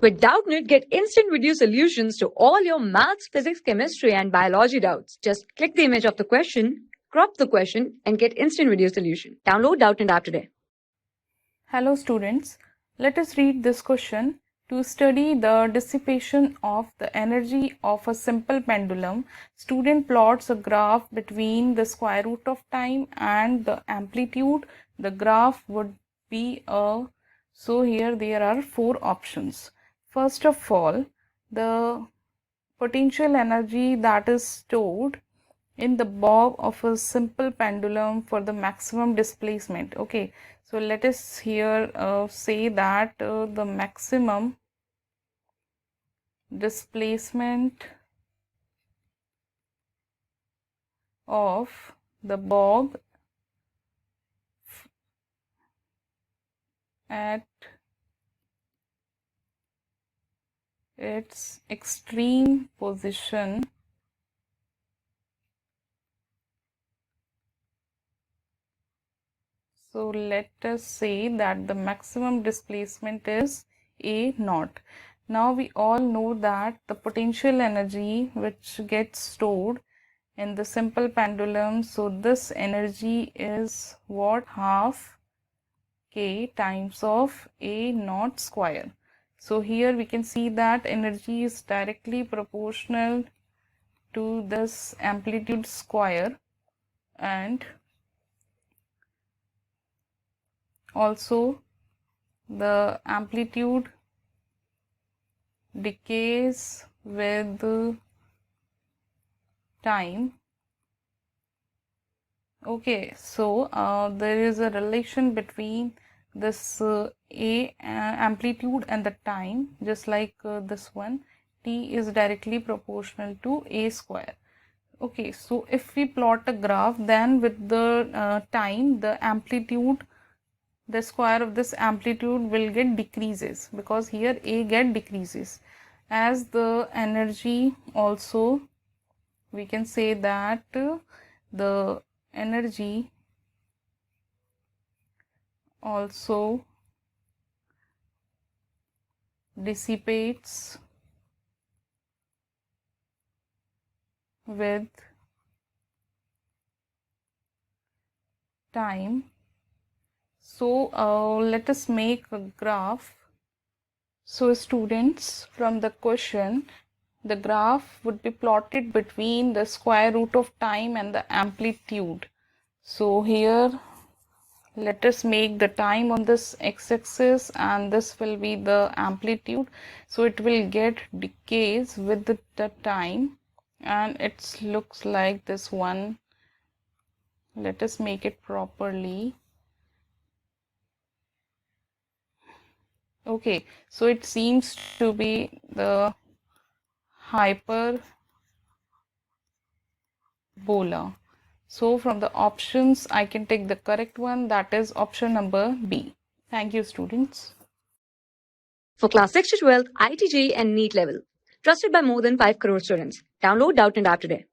With Doubtnut, get instant video solutions to all your maths, physics, chemistry, and biology doubts. Just click the image of the question, crop the question, and get instant video solution. Download Doubtnut app today. Hello students, let us read this question. To study the dissipation of the energy of a simple pendulum, student plots a graph between the square root of time and the amplitude. The graph would be so here there are four options. First of all, the potential energy that is stored in the bob of a simple pendulum for the maximum displacement. Okay, so let us here say that the maximum displacement of the bob at its extreme position So let us say that the maximum displacement is A naught. Now we all know that the potential energy which gets stored in the simple pendulum, so this energy is what? Half K times of A naught square. So here we can see that energy is directly proportional to this amplitude square, and also the amplitude decays with time. Okay, so there is a relation between this amplitude and the time, just like this one. T is directly proportional to A square. Okay, so if we plot a graph, then with the time, the amplitude, the square of this amplitude will get decreases, because here A get decreases. As the energy also, we can say that the energy also dissipates with time. So let us make a graph. So students, from the question, the graph would be plotted between the square root of time and the amplitude. So here let us make the time on this x-axis, and this will be the amplitude. So it will get decays with the time, and it looks like this one. Let us make it properly. Okay, so it seems to be the hyperbola. So from the options, I can take the correct one, that is option number B. Thank you, students. For class 6 to 12, IIT JEE and NEET level. Trusted by more than 5 crore students. Download Doubtnut app today.